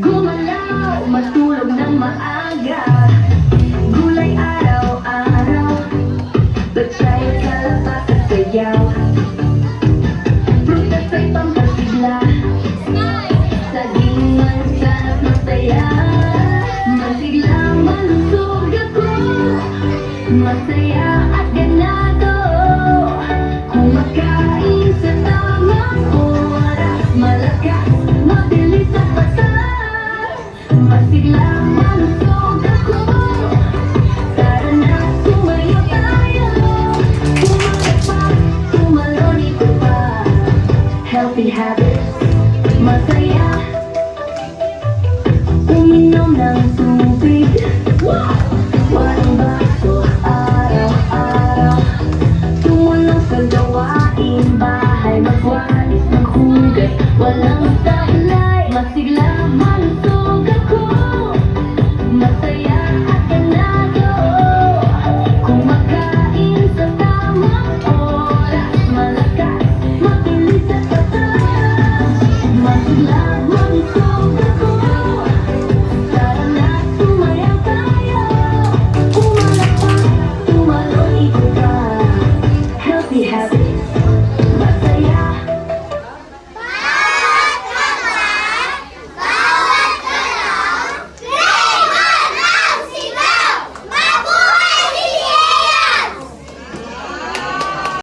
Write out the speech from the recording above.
Gumalaw, matulog ng maaga. Gulay araw-araw, pagsayo sa lapas at sayaw. Prutas ay pampasigla, saging mansanas masaya. Masiglang malusog ako, masaya at ganado. Kumakain sa tamang oras, malakas, mabilis at patas. Masiglang malusog ako, tara na sumayo tayo. Kumain pa, tumalon ito pa. Healthy habits, masaya. Uminom ng tubig, walang baso araw-araw. Tumulong sa gawaing bahay, magwais, maghugas, walang